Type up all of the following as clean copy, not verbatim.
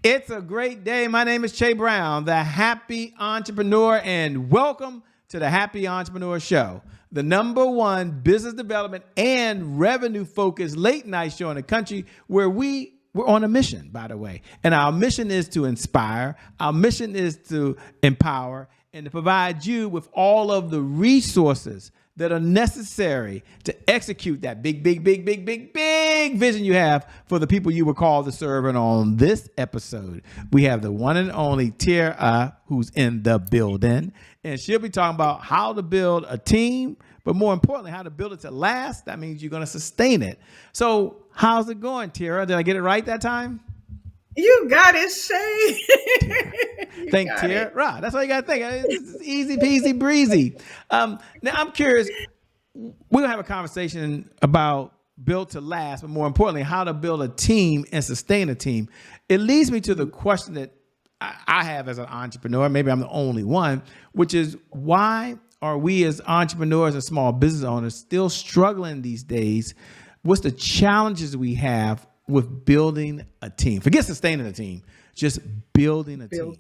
It's a great day. My name is Che Brown, the Happy Entrepreneur, and welcome to the Happy Entrepreneur Show, the #1 business development and revenue-focused late-night show in the country where we're on a mission, by the way. And our mission is to inspire, our mission is to empower, and to provide you with all of the resources that are necessary to execute that big vision you have for the people you were called to serve. And on this episode, we have the one and only Teara, who's in the building, and she'll be talking about how to build a team, but more importantly, how to build it to last. That means you're going to sustain it. So how's it going, Teara? Did I get it right that time? You got it, Shay. Think, Teara. Right. That's all you got to think. It's easy peasy breezy. Now, I'm curious. We're going to have a conversation about build to last, but more importantly, how to build a team and sustain a team. It leads me to the question that I have as an entrepreneur. Maybe I'm the only one, which is why are we as entrepreneurs and small business owners still struggling these days? What's the challenges we have with building a team? Forget sustaining a team, just building a team.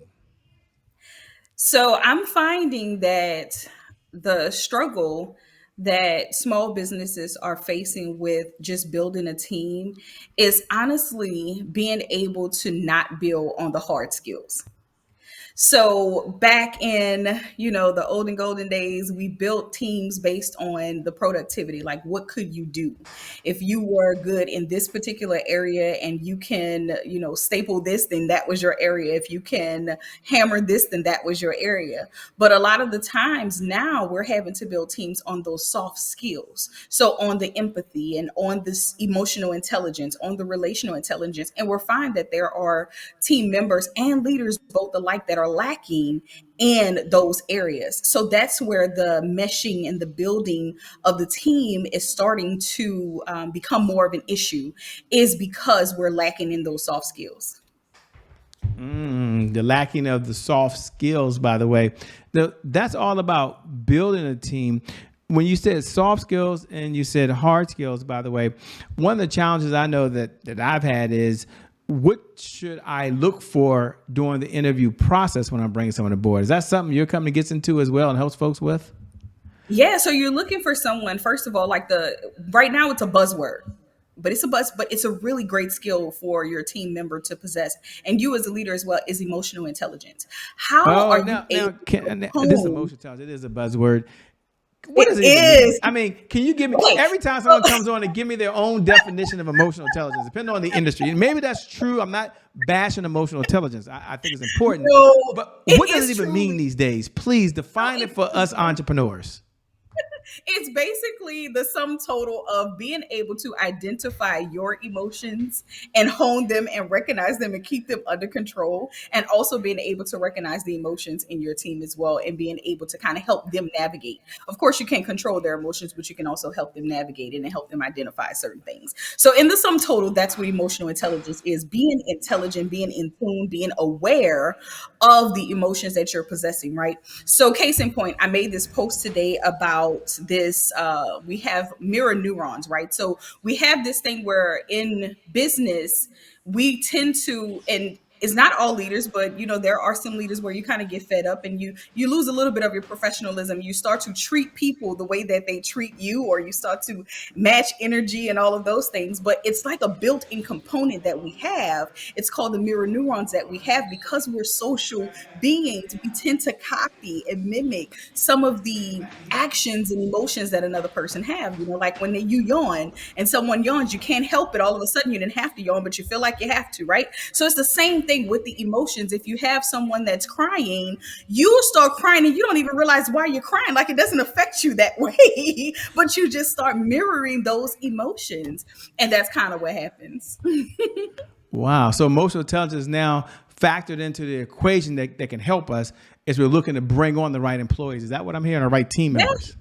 So I'm finding that the struggle that small businesses are facing with just building a team is honestly being able to not build on the hard skills. So back in, the olden golden days, we built teams based on the productivity. Like, what could you do if you were good in this particular area and you can, staple this, then that was your area. If you can hammer this, then that was your area. But a lot of the times now we're having to build teams on those soft skills. So on the empathy and on this emotional intelligence, on the relational intelligence. And we're finding that there are team members and leaders both alike that are lacking in those areas. So that's where the meshing and the building of the team is starting to become more of an issue, is because we're lacking in those soft skills. The lacking of the soft skills, by the way, that's all about building a team. When you said soft skills and you said hard skills, by the way, one of the challenges I know that I've had is, what should I look for during the interview process when I'm bringing someone aboard? Is that something your company gets into as well and helps folks with? Yeah. So you're looking for someone, first of all, right now it's a buzzword, but it's a really great skill for your team member to possess. And you as a leader as well is emotional intelligence. How this emotional intelligence, it is a buzzword. What does it mean? I mean, can you give me, every time someone comes on and give me their own definition of emotional intelligence, depending on the industry, and maybe that's true. I'm not bashing emotional intelligence. I think it's important. No, but what does it even mean these days? Please define it for us entrepreneurs. It's basically the sum total of being able to identify your emotions and hone them and recognize them and keep them under control. And also being able to recognize the emotions in your team as well and being able to kind of help them navigate. Of course, you can't control their emotions, but you can also help them navigate and help them identify certain things. So in the sum total, that's what emotional intelligence is: being intelligent, being in tune, being aware of the emotions that you're possessing, right? So case in point, I made this post today about this, we have mirror neurons, right? So we have this thing where in business, we tend to, and it's not all leaders, but there are some leaders where you kind of get fed up and you lose a little bit of your professionalism. You start to treat people the way that they treat you, or you start to match energy and all of those things. But it's like a built-in component that we have. It's called the mirror neurons that we have because we're social beings. We tend to copy and mimic some of the actions and emotions that another person have. Like when you yawn and someone yawns, you can't help it. All of a sudden you didn't have to yawn, but you feel like you have to, right? So it's the same thing with the emotions. If you have someone that's crying, you'll start crying and you don't even realize why you're crying. Like, it doesn't affect you that way, but you just start mirroring those emotions. And that's kind of what happens. Wow. So emotional intelligence is now factored into the equation that can help us as we're looking to bring on the right employees. Is that what I'm hearing? The right team members?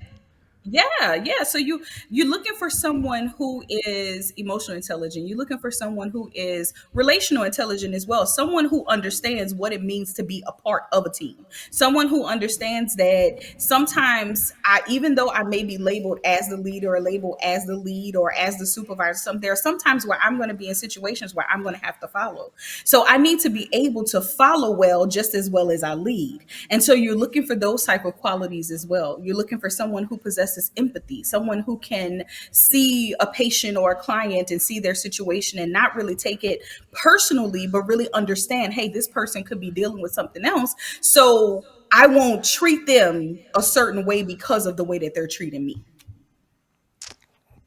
Yeah. So you're looking for someone who is emotional intelligent. You're looking for someone who is relational intelligent as well. Someone who understands what it means to be a part of a team. Someone who understands that sometimes even though I may be labeled as the leader or labeled as the lead or as the supervisor, there are sometimes where I'm going to be in situations where I'm going to have to follow. So I need to be able to follow well just as well as I lead. And so you're looking for those type of qualities as well. You're looking for someone who possesses empathy, someone who can see a patient or a client and see their situation and not really take it personally, but really understand, hey, this person could be dealing with something else. So I won't treat them a certain way because of the way that they're treating me.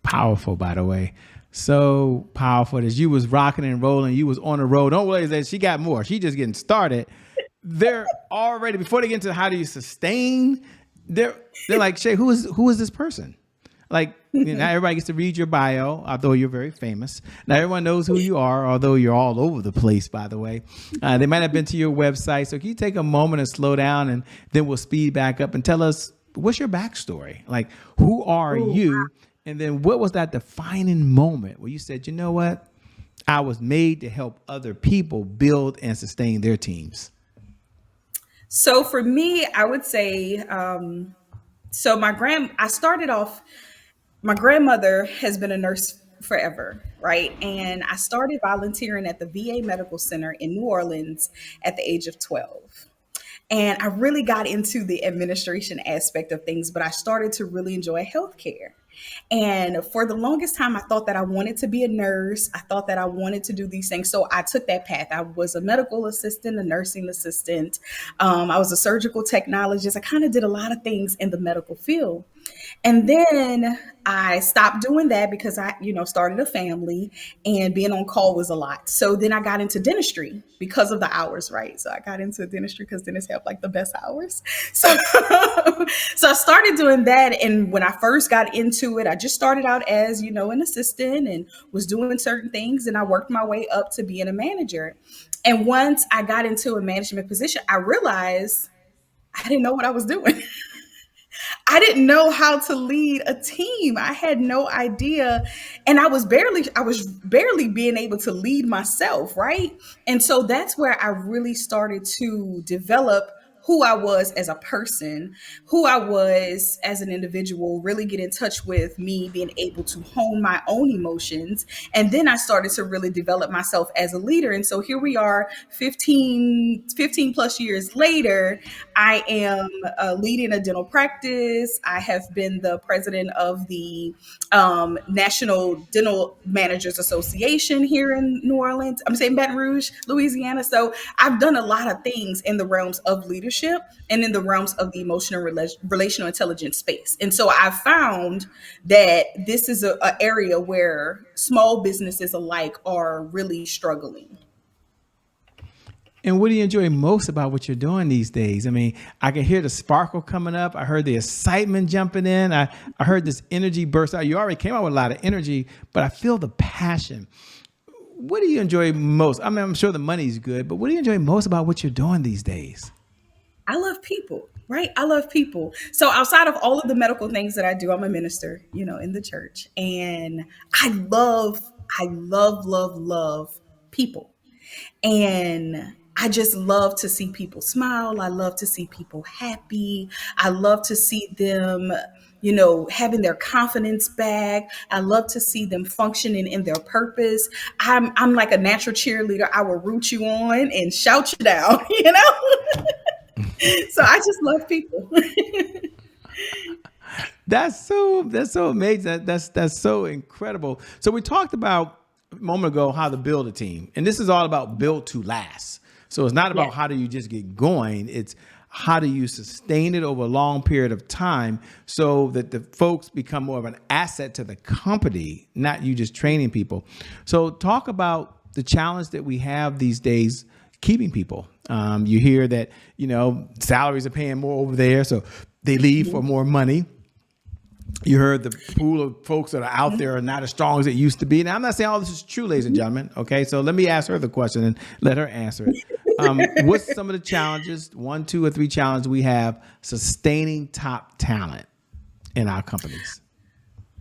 Powerful, by the way. So powerful that you was rocking and rolling. You was on the road. Don't worry that she got more. She just getting started. They're already, before they get into how do you sustain, they're like, Shay, who is this person? Like, now everybody gets to read your bio, although you're very famous. Now everyone knows who you are, although you're all over the place, by the way. They might have been to your website. So can you take a moment and slow down, and then we'll speed back up and tell us, what's your backstory? Like, who are you? And then what was that defining moment where you said, you know what? I was made to help other people build and sustain their teams. So for me, I would say, I started off, my grandmother has been a nurse forever, right? And I started volunteering at the VA Medical Center in New Orleans at the age of 12. And I really got into the administration aspect of things, but I started to really enjoy healthcare. And for the longest time, I thought that I wanted to be a nurse. I thought that I wanted to do these things. So I took that path. I was a medical assistant, a nursing assistant. I was a surgical technologist. I kind of did a lot of things in the medical field. And then I stopped doing that because I, started a family and being on call was a lot. So then I got into dentistry because of the hours, right? So I got into dentistry because dentists have like the best hours. So, so I started doing that. And when I first got into it, I just started out as, an assistant and was doing certain things. And I worked my way up to being a manager. And once I got into a management position, I realized I didn't know what I was doing. I didn't know how to lead a team. I had no idea. And I was barely being able to lead myself, right? And so that's where I really started to develop who I was as a person, who I was as an individual, really get in touch with me being able to hone my own emotions. And then I started to really develop myself as a leader. And so here we are 15 plus years later. I am leading a dental practice. I have been the president of the National Dental Managers Association here in New Orleans. I'm saying Baton Rouge, Louisiana. So I've done a lot of things in the realms of leadership and in the realms of the emotional relational intelligence space. And so I found that this is an area where small businesses alike are really struggling. And what do you enjoy most about what you're doing these days? I mean, I can hear the sparkle coming up. I heard the excitement jumping in. I heard this energy burst out. You already came out with a lot of energy, but I feel the passion. What do you enjoy most? I mean, I'm sure the money's good, but what do you enjoy most about what you're doing these days? I love people, right? I love people. So outside of all of the medical things that I do, I'm a minister, in the church. And I love people. And I just love to see people smile. I love to see people happy. I love to see them, having their confidence back. I love to see them functioning in their purpose. I'm like a natural cheerleader. I will root you on and shout you down, So I just love people. That's so amazing. That's so incredible. So we talked about a moment ago how to build a team, and this is all about build to last. So it's not about how do you just get going. It's how do you sustain it over a long period of time so that the folks become more of an asset to the company, not you just training people. So talk about the challenge that we have these days keeping people. You hear that, salaries are paying more over there, so they leave for more money. You heard the pool of folks that are out there are not as strong as it used to be. Now, I'm not saying all this is true, ladies and gentlemen. Okay, so let me ask her the question and let her answer it. What's some of the challenges, 1, 2, or 3 challenges we have sustaining top talent in our companies?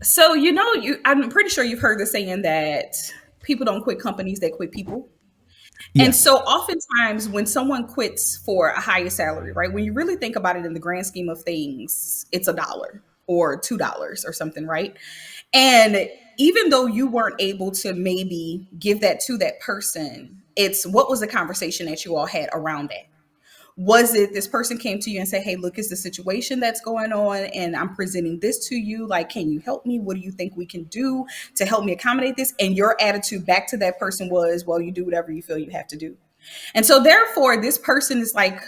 So, I'm pretty sure you've heard the saying that people don't quit companies, they quit people. And Yes. so oftentimes when someone quits for a higher salary, right? When you really think about it in the grand scheme of things, it's $1 or $2 or something, right? And even though you weren't able to maybe give that to that person, it's what was the conversation that you all had around it? Was it this person came to you and said, hey, look, it's the situation that's going on and I'm presenting this to you. Like, can you help me? What do you think we can do to help me accommodate this? And your attitude back to that person was, well, you do whatever you feel you have to do. And so therefore, this person is like,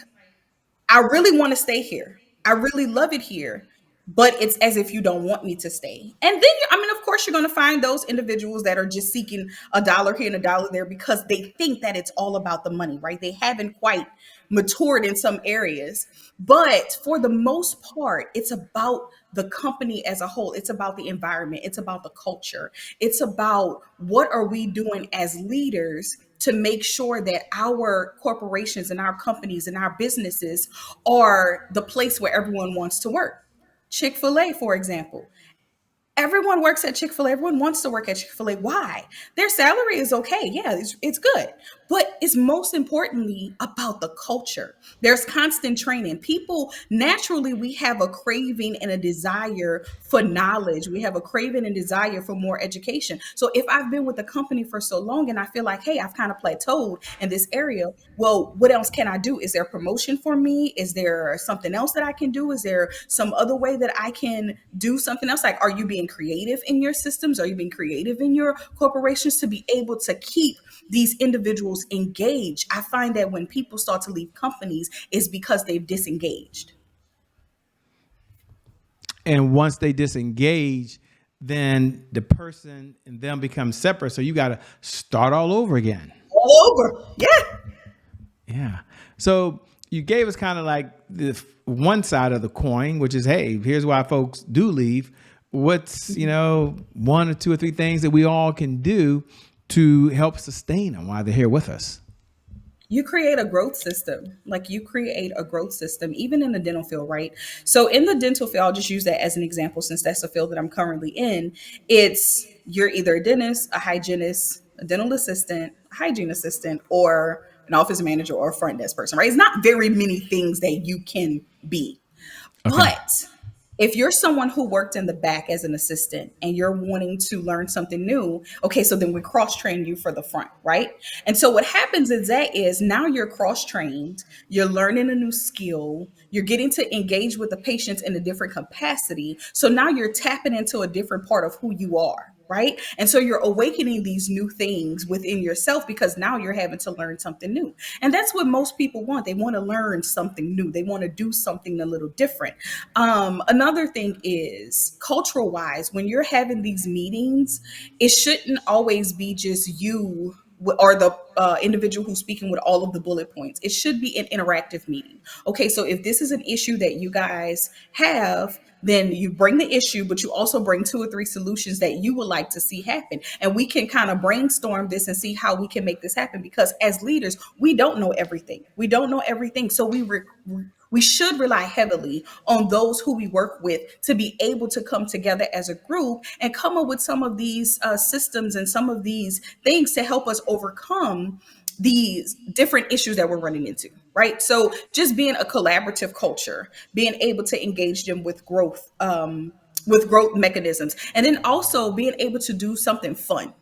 I really want to stay here. I really love it here. But it's as if you don't want me to stay. And then, of course, you're going to find those individuals that are just seeking $1 here and $1 there because they think that it's all about the money, right? They haven't quite matured in some areas. But for the most part, it's about the company as a whole. It's about the environment. It's about the culture. It's about what are we doing as leaders to make sure that our corporations and our companies and our businesses are the place where everyone wants to work. Chick-fil-A, for example. Everyone works at Chick-fil-A. Everyone wants to work at Chick-fil-A. Why? Their salary is okay. Yeah, it's good. But it's most importantly about the culture. There's constant training. People, naturally, we have a craving and a desire for knowledge. We have a craving and desire for more education. So if I've been with the company for so long and I feel like, hey, I've kind of plateaued in this area, well, what else can I do? Is there a promotion for me? Is there something else that I can do? Is there some other way that I can do something else? Like, are you being creative in your systems? Are you being creative in your corporations to be able to keep these individuals engaged? I find that when people start to leave companies, it's because they've disengaged. And once they disengage, then the person and them become separate. So you got to start all over again. All over. Yeah. Yeah. So you gave us kind of like the one side of the coin, which is, hey, here's why folks do leave. What's, one or two or three things that we all can do to help sustain them while they're here with us? You create a growth system. Like, you create a growth system, even in the dental field, right? So in the dental field, I'll just use that as an example, since that's the field that I'm currently in. You're either a dentist, a hygienist, a dental assistant, a hygiene assistant, or an office manager or a front desk person, right? It's not very many things that you can be. Okay. But if you're someone who worked in the back as an assistant and you're wanting to learn something new, okay, so then we cross-train you for the front, right? And so what happens is now you're cross-trained, you're learning a new skill, you're getting to engage with the patients in a different capacity. So now you're tapping into a different part of who you are. Right. And so you're awakening these new things within yourself because now you're having to learn something new. And that's what most people want. They want to learn something new. They want to do something a little different. Another thing is, cultural wise, when you're having these meetings, it shouldn't always be just you or the individual who's speaking with all of the bullet points. It should be an interactive meeting. Okay, so if this is an issue that you guys have, then you bring the issue, but you also bring 2 or 3 solutions that you would like to see happen. And we can kind of brainstorm this and see how we can make this happen, because as leaders, we don't know everything. We don't know everything. So we should rely heavily on those who we work with to be able to come together as a group and come up with some of these systems and some of these things to help us overcome these different issues that we're running into, right? So just being a collaborative culture, being able to engage them with growth mechanisms, and then also being able to do something fun,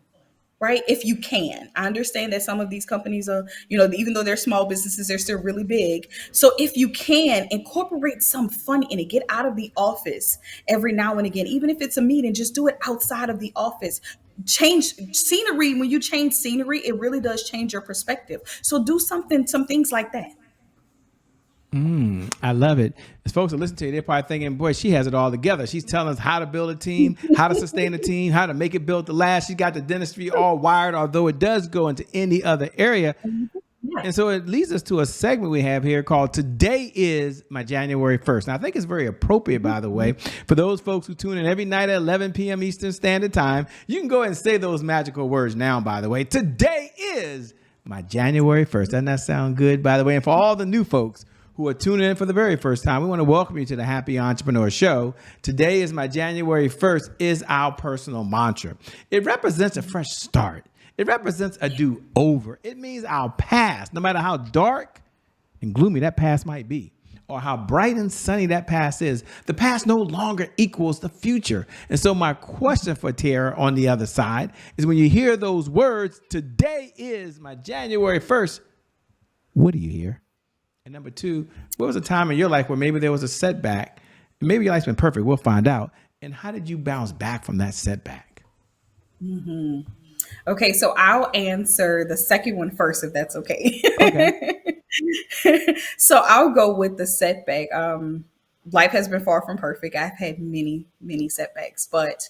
right? If you can. I understand that some of these companies are, even though they're small businesses, they're still really big. So if you can incorporate some fun in it, get out of the office every now and again, even if it's a meeting, just do it outside of the office. Change scenery. When you change scenery, it really does change your perspective. So do some things like that. I love it. As folks are listening to you, they're probably thinking, boy, she has it all together. She's telling us how to build a team, how to sustain a team, how to make it built to last. She got the dentistry all wired, although it does go into any other area. Yeah. And so it leads us to a segment we have here called Today is My January 1st. Now, I think it's very appropriate, by the way, for those folks who tune in every night at 11 p.m. Eastern Standard Time. You can go ahead and say those magical words now, by the way. Today is my January 1st. Doesn't that sound good, by the way? And for all the new folks who are tuning in for the very first time, we want to welcome you to the Happy Entrepreneur Show. Today is my January 1st is our personal mantra. It represents a fresh start. It represents a do-over. It means our past, no matter how dark and gloomy that past might be, or how bright and sunny that past is, the past no longer equals the future. And so my question for Teara on the other side is, when you hear those words, today is my January 1st, what do you hear? And number two, what was a time in your life where maybe there was a setback? Maybe your life's been perfect. We'll find out. And how did you bounce back from that setback? Okay, so I'll answer the second one first, if that's okay. Okay. So I'll go with the setback. Life has been far from perfect. I've had many, many setbacks, but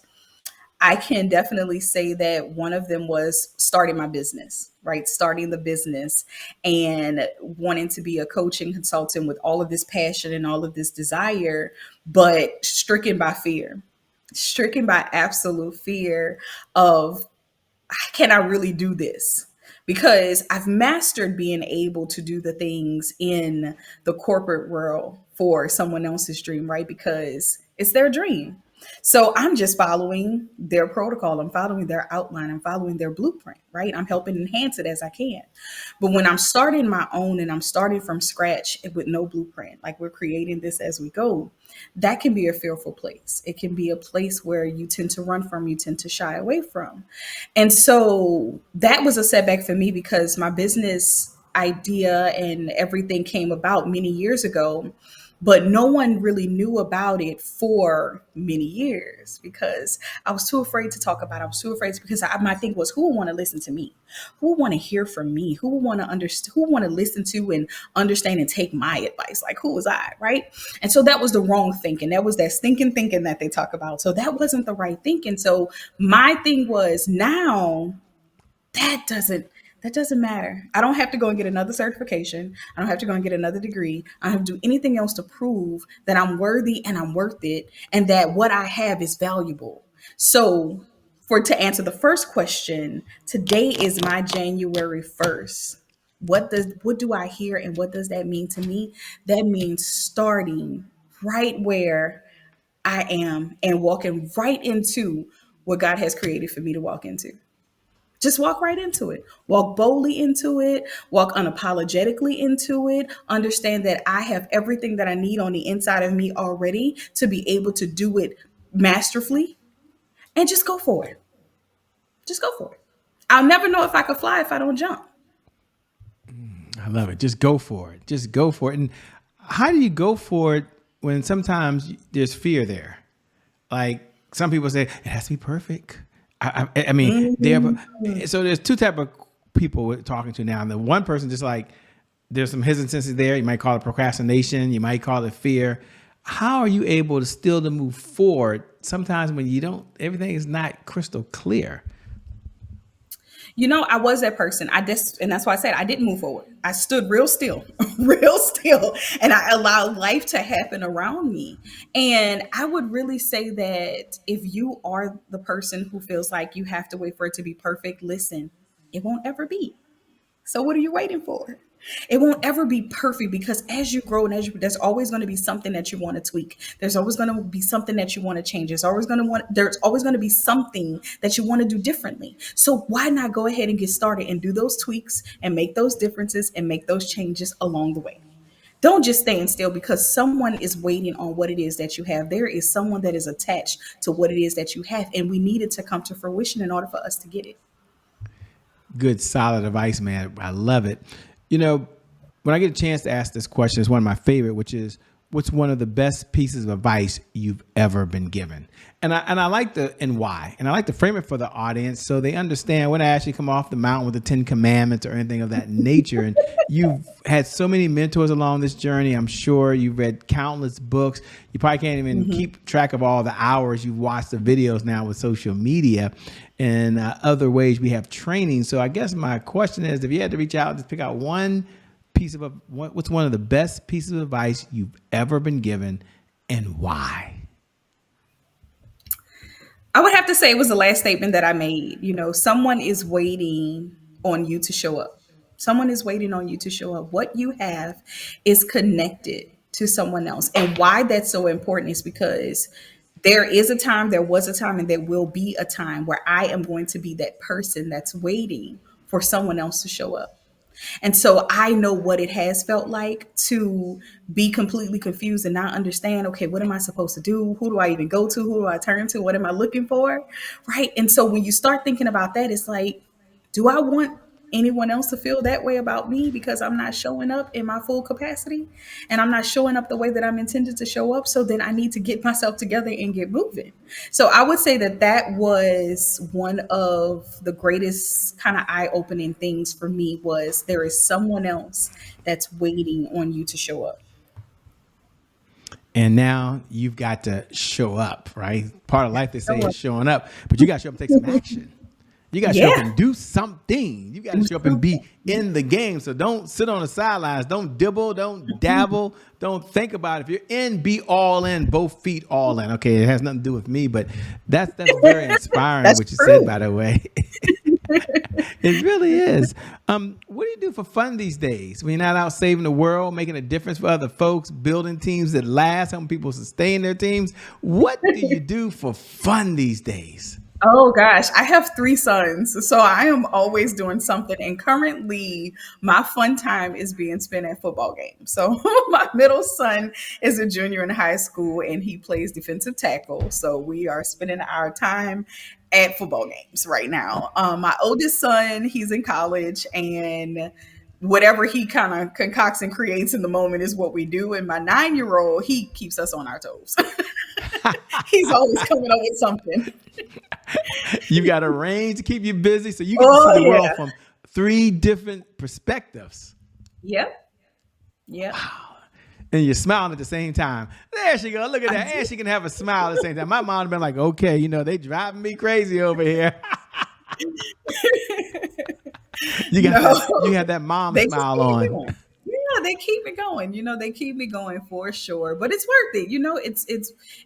I can definitely say that one of them was starting my business, right? Starting the business and wanting to be a coaching consultant with all of this passion and all of this desire, but stricken by absolute fear of, can I really do this? Because I've mastered being able to do the things in the corporate world for someone else's dream, right? Because it's their dream. So I'm just following their protocol. I'm following their outline. I'm following their blueprint, right? I'm helping enhance it as I can. But when I'm starting my own and I'm starting from scratch with no blueprint, like we're creating this as we go, that can be a fearful place. It can be a place where you tend to run from, you tend to shy away from. And so that was a setback for me because my business idea and everything came about many years ago, but no one really knew about it for many years because I was too afraid to talk about it. I was too afraid because my thing was, who would want to listen to me? Who would want to hear from me? Who would want to understand? Who would want to listen to and understand and take my advice? Like, who was I, right? And so that was the wrong thinking. That was that stinking thinking that they talk about. So that wasn't the right thinking. So my thing was, now that doesn't matter. I don't have to go and get another certification. I don't have to go and get another degree. I don't have to do anything else to prove that I'm worthy and I'm worth it and that what I have is valuable. So to answer the first question, today is my January 1st. What do I hear and what does that mean to me? That means starting right where I am and walking right into what God has created for me to walk into. Just walk right into it. Walk boldly into it. Walk unapologetically into it. Understand that I have everything that I need on the inside of me already to be able to do it masterfully. And just go for it. Just go for it. I'll never know if I could fly if I don't jump. I love it. Just go for it. Just go for it. And how do you go for it when sometimes there's fear there? Like some people say, it has to be perfect. I mean, so there's two type of people we're talking to now. The one person just like, there's some hesitancy there. You might call it procrastination. You might call it fear. How are you able to move forward sometimes when everything is not crystal clear? I was that person. And that's why I said I didn't move forward. I stood real still, real still, and I allowed life to happen around me. And I would really say that if you are the person who feels like you have to wait for it to be perfect, listen, it won't ever be. So what are you waiting for? It won't ever be perfect because as you grow and there's always going to be something that you want to tweak. There's always going to be something that you want to change. There's always going to be something that you want to do differently. So why not go ahead and get started and do those tweaks and make those differences and make those changes along the way? Don't just stand still because someone is waiting on what it is that you have. There is someone that is attached to what it is that you have, and we need it to come to fruition in order for us to get it. Good, solid advice, man. I love it. When I get a chance to ask this question, it's one of my favorite, which is, what's one of the best pieces of advice you've ever been given? And I like and why? And I like to frame it for the audience so they understand when I actually come off the mountain with the 10 commandments or anything of that nature. And you've had so many mentors along this journey. I'm sure you've read countless books. You probably can't even keep track of all the hours you've watched the videos now with social media and other ways we have training. So I guess my question is, if you had to reach out and just pick out one piece of what's one of the best pieces of advice you've ever been given and why? I would have to say it was the last statement that I made. Someone is waiting on you to show up. Someone is waiting on you to show up. What you have is connected to someone else. And why that's so important is because there is a time, there was a time, and there will be a time where I am going to be that person that's waiting for someone else to show up. And so I know what it has felt like to be completely confused and not understand, okay, what am I supposed to do? Who do I even go to? Who do I turn to? What am I looking for? Right. And so when you start thinking about that, it's like, do I want anyone else to feel that way about me because I'm not showing up in my full capacity and I'm not showing up the way that I'm intended to show up? So then I need to get myself together and get moving. So I would say that that was one of the greatest kind of eye-opening things for me was there is someone else that's waiting on you to show up. And now you've got to show up, right? Part of life, they say, is showing up, but you got to show up and take some action. You got to show up and do something. You got to show up and be in the game. So don't sit on the sidelines. Don't dibble. Don't dabble. Don't think about it. If you're in, be all in, both feet all in. Okay, it has nothing to do with me, but that's very inspiring what you said, by the way. It really is. What do you do for fun these days? When you're not out saving the world, making a difference for other folks, building teams that last, helping people sustain their teams. What do you do for fun these days? Oh gosh, I have 3 sons, so I am always doing something. And currently, my fun time is being spent at football games. So my middle son is a junior in high school, and he plays defensive tackle. So we are spending our time at football games right now. My oldest son, he's in college, and whatever he kind of concocts and creates in the moment is what we do. And my 9-year-old, he keeps us on our toes. He's always coming up with something. You got a range to keep you busy, so you can see the world from 3 different perspectives. Yep. Wow. And you're smiling at the same time. There she goes. Look at that. And she can have a smile at the same time. My mom would have been like, okay, they driving me crazy over here. You had that mom smile on. Yeah, they keep me going. They keep me going for sure. But it's worth it.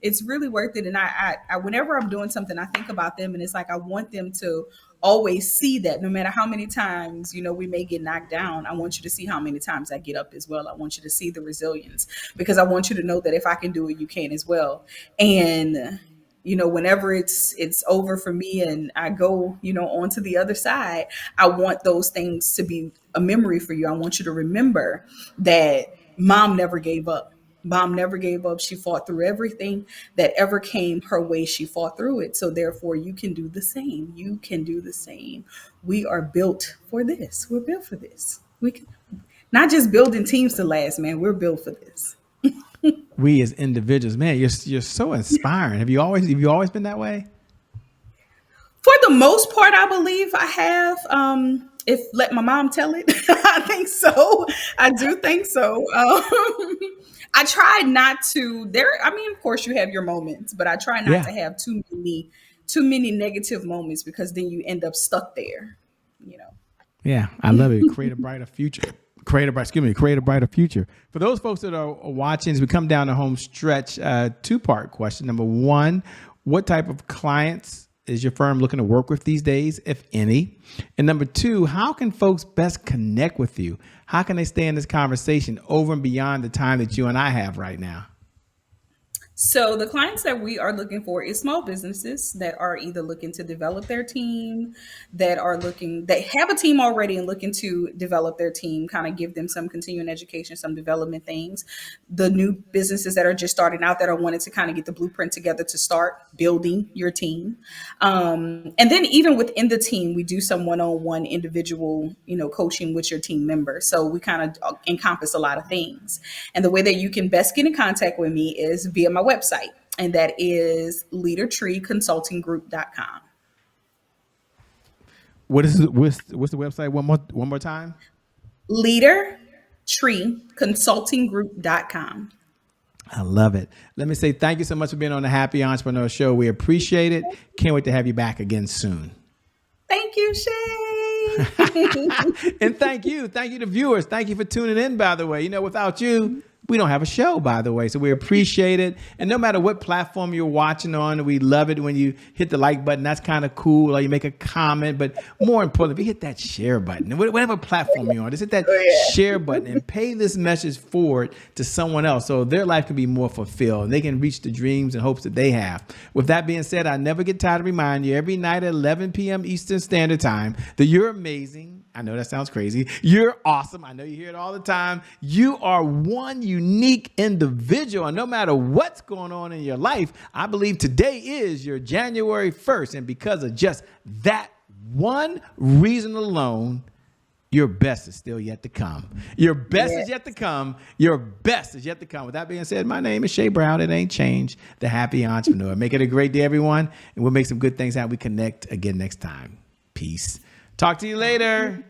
It's really worth it. And I whenever I'm doing something, I think about them, and it's like I want them to always see that no matter how many times we may get knocked down, I want you to see how many times I get up as well. I want you to see the resilience, because I want you to know that if I can do it, you can as well. And whenever it's over for me and I go, on to the other side, I want those things to be a memory for you. I want you to remember that mom never gave up. Mom never gave up. She fought through everything that ever came her way. She fought through it. So therefore, you can do the same. You can do the same. We are built for this. We're built for this. We can not just building teams to last, man. We're built for this. We as individuals, man, you're so inspiring. Have you always been that way? For the most part, I believe I have. If let my mom tell it, I think so. I do think so. I try not to. Of course, you have your moments, but I try not to have too many negative moments, because then you end up stuck there. Yeah, I love it. Create a brighter future. Create a brighter future. For those folks that are watching, as we come down the home stretch, 2-part question. Number 1, what type of clients is your firm looking to work with these days, if any? And number 2, how can folks best connect with you? How can they stay in this conversation over and beyond the time that you and I have right now? So the clients that we are looking for is small businesses that are either looking to develop their team, that have a team already and looking to develop their team, kind of give them some continuing education, some development things. The new businesses that are just starting out, that are wanting to kind of get the blueprint together to start building your team. And then even within the team, we do some one-on-one individual, coaching with your team members. So we kind of encompass a lot of things. And the way that you can best get in contact with me is via my website, and that is leadertreeconsultinggroup.com. What's the website one more time? leadertreeconsultinggroup.com. I love it. Let me say thank you so much for being on the Happy Entrepreneur Show. We appreciate it. Can't wait to have you back again soon. Thank you, Shay. And thank you to viewers. Thank you for tuning in, by the way. Without you, we don't have a show, by the way. So we appreciate it. And no matter what platform you're watching on, we love it when you hit the like button. That's kind of cool. Or you make a comment. But more importantly, if you hit that share button, whatever platform you're on, just hit that share button and pay this message forward to someone else so their life can be more fulfilled and they can reach the dreams and hopes that they have. With that being said, I never get tired of reminding you every night at 11 p.m. Eastern Standard Time that you're amazing. I know that sounds crazy. You're awesome. I know you hear it all the time. You are one unique individual. And no matter what's going on in your life, I believe today is your January 1st. And because of just that one reason alone, your best is still yet to come. Your best is yet to come. Your best is yet to come. With that being said, my name is Shay Brown. It ain't changed. The Happy Entrepreneur. Make it a great day, everyone. And we'll make some good things happen. We connect again next time. Peace. Talk to you later.